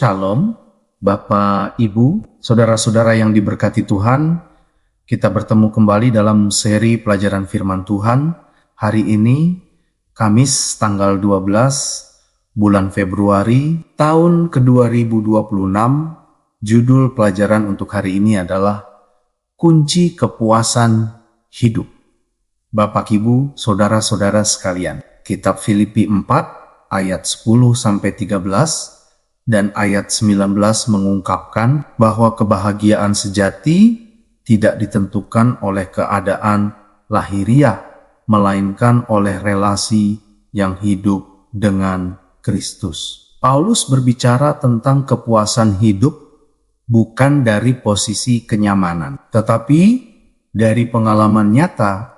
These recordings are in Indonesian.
Shalom, Bapak, Ibu, saudara-saudara yang diberkati Tuhan. Kita bertemu kembali dalam seri pelajaran firman Tuhan. Hari ini, Kamis tanggal 12 bulan Februari tahun ke-2026. Judul pelajaran untuk hari ini adalah Kunci Kepuasan Hidup. Bapak, Ibu, saudara-saudara sekalian, Kitab Filipi 4 ayat 10-13 dan ayat 19 mengungkapkan bahwa kebahagiaan sejati tidak ditentukan oleh keadaan lahiriah, melainkan oleh relasi yang hidup dengan Kristus. Paulus berbicara tentang kepuasan hidup bukan dari posisi kenyamanan, tetapi dari pengalaman nyata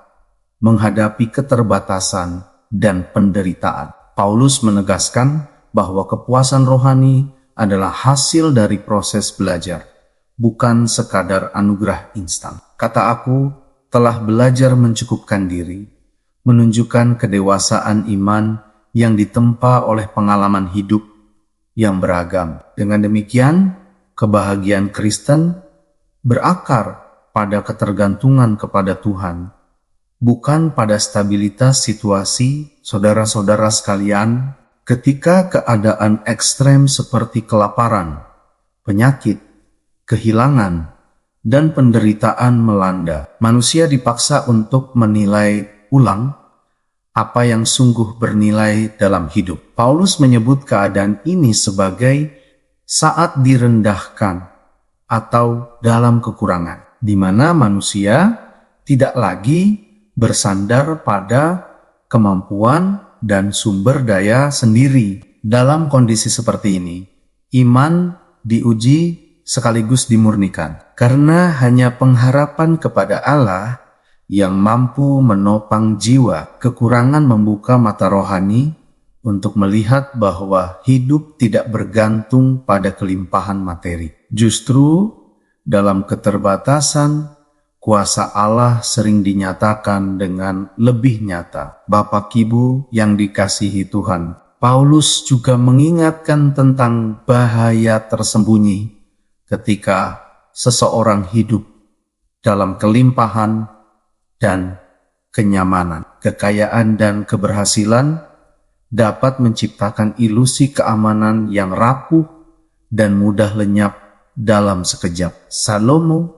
menghadapi keterbatasan dan penderitaan. Paulus menegaskan bahwa kepuasan rohani adalah hasil dari proses belajar, bukan sekadar anugerah instan. Kata aku telah belajar mencukupkan diri, menunjukkan kedewasaan iman yang ditempa oleh pengalaman hidup yang beragam. Dengan demikian, kebahagiaan Kristen berakar pada ketergantungan kepada Tuhan, bukan pada stabilitas situasi. Saudara-saudara sekalian, ketika keadaan ekstrem seperti kelaparan, penyakit, kehilangan, dan penderitaan melanda, manusia dipaksa untuk menilai ulang apa yang sungguh bernilai dalam hidup. Paulus menyebut keadaan ini sebagai saat direndahkan atau dalam kekurangan, di mana manusia tidak lagi bersandar pada kemampuan dan sumber daya sendiri. Dalam kondisi seperti ini, iman diuji sekaligus dimurnikan, karena hanya pengharapan kepada Allah yang mampu menopang jiwa. Kekurangan membuka mata rohani untuk melihat bahwa hidup tidak bergantung pada kelimpahan materi. Justru dalam keterbatasan, kuasa Allah sering dinyatakan dengan lebih nyata. Bapak, Ibu yang dikasihi Tuhan, Paulus juga mengingatkan tentang bahaya tersembunyi ketika seseorang hidup dalam kelimpahan dan kenyamanan. Kekayaan dan keberhasilan dapat menciptakan ilusi keamanan yang rapuh dan mudah lenyap dalam sekejap. Salomo,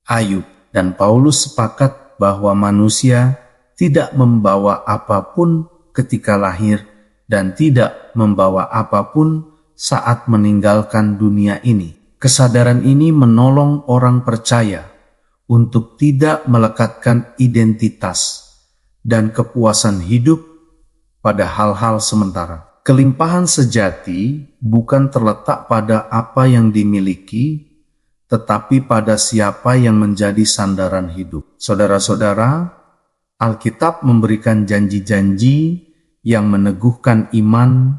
Ayub, dan Paulus sepakat bahwa manusia tidak membawa apapun ketika lahir dan tidak membawa apapun saat meninggalkan dunia ini. Kesadaran ini menolong orang percaya untuk tidak melekatkan identitas dan kepuasan hidup pada hal-hal sementara. Kelimpahan sejati bukan terletak pada apa yang dimiliki, tetapi pada siapa yang menjadi sandaran hidup. Saudara-saudara, Alkitab memberikan janji-janji yang meneguhkan iman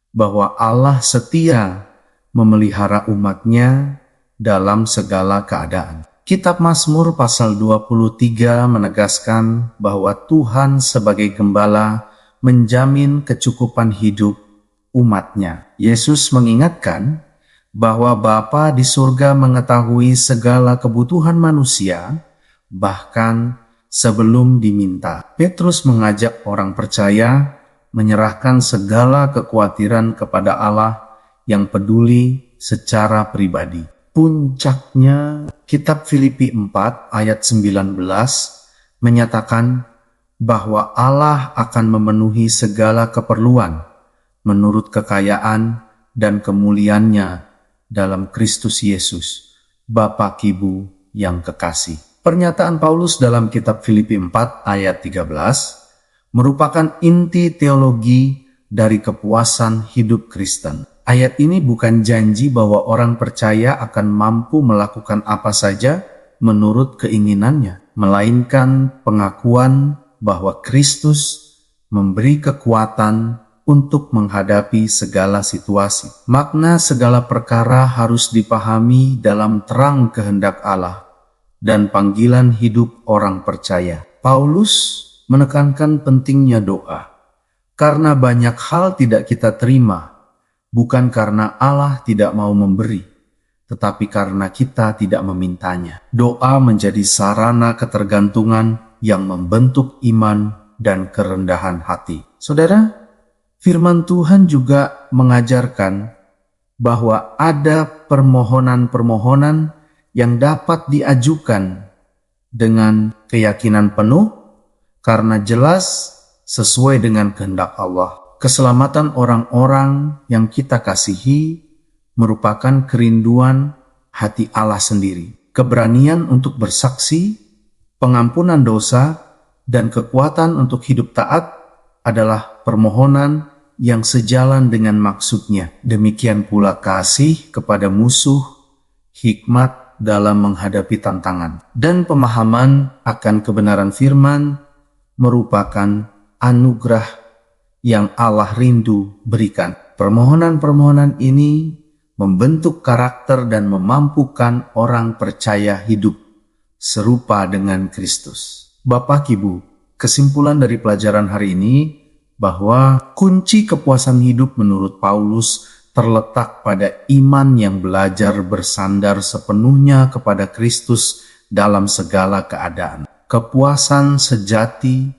bahwa Allah setia memelihara umat-Nya dalam segala keadaan. Kitab Mazmur pasal 23 menegaskan bahwa Tuhan sebagai gembala menjamin kecukupan hidup umat-Nya. Yesus mengingatkan bahwa Bapa di surga mengetahui segala kebutuhan manusia, bahkan sebelum diminta. Petrus mengajak orang percaya menyerahkan segala kekhawatiran kepada Allah yang peduli secara pribadi. Puncaknya, Kitab Filipi 4 ayat 19 menyatakan bahwa Allah akan memenuhi segala keperluan menurut kekayaan dan kemuliaan-Nya dalam Kristus Yesus. Bapak, Ibu yang kekasih, pernyataan Paulus dalam kitab Filipi 4 ayat 13 merupakan inti teologi dari kepuasan hidup Kristen. Ayat ini bukan janji bahwa orang percaya akan mampu melakukan apa saja menurut keinginannya, melainkan pengakuan bahwa Kristus memberi kekuatan untuk menghadapi segala situasi. Makna segala perkara harus dipahami dalam terang kehendak Allah dan panggilan hidup orang percaya. Paulus menekankan pentingnya doa, karena banyak hal tidak kita terima bukan karena Allah tidak mau memberi, tetapi karena kita tidak memintanya. Doa menjadi sarana ketergantungan yang membentuk iman dan kerendahan hati. Saudara, firman Tuhan juga mengajarkan bahwa ada permohonan-permohonan yang dapat diajukan dengan keyakinan penuh karena jelas sesuai dengan kehendak Allah. Keselamatan orang-orang yang kita kasihi merupakan kerinduan hati Allah sendiri. Keberanian untuk bersaksi, pengampunan dosa, dan kekuatan untuk hidup taat adalah permohonan yang sejalan dengan maksudnya. Demikian pula kasih kepada musuh, hikmat dalam menghadapi tantangan, dan pemahaman akan kebenaran firman merupakan anugerah yang Allah rindu berikan. Permohonan-permohonan ini membentuk karakter dan memampukan orang percaya hidup serupa dengan Kristus. Bapak, Ibu, kesimpulan dari pelajaran hari ini bahwa kunci kepuasan hidup menurut Paulus terletak pada iman yang belajar bersandar sepenuhnya kepada Kristus dalam segala keadaan. Kepuasan sejati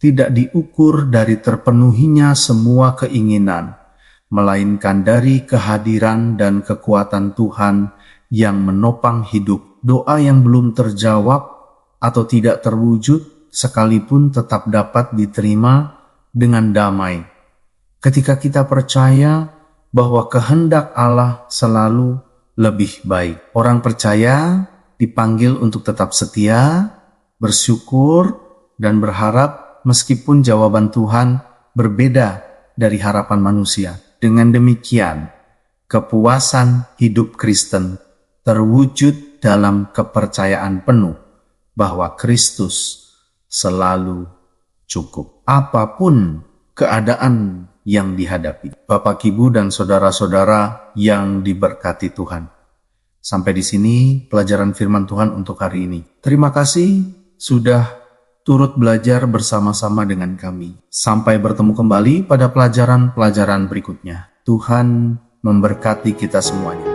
tidak diukur dari terpenuhinya semua keinginan, melainkan dari kehadiran dan kekuatan Tuhan yang menopang hidup. Doa yang belum terjawab atau tidak terwujud sekalipun tetap dapat diterima dengan damai ketika kita percaya bahwa kehendak Allah selalu lebih baik. Orang percaya dipanggil untuk tetap setia, bersyukur, dan berharap meskipun jawaban Tuhan berbeda dari harapan manusia. Dengan demikian, kepuasan hidup Kristen terwujud dalam kepercayaan penuh bahwa Kristus selalu cukup, apapun keadaan yang dihadapi. Bapak, Ibu, dan saudara-saudara yang diberkati Tuhan. Sampai di sini pelajaran firman Tuhan untuk hari ini. Terima kasih sudah turut belajar bersama-sama dengan kami. Sampai bertemu kembali pada pelajaran-pelajaran berikutnya. Tuhan memberkati kita semuanya.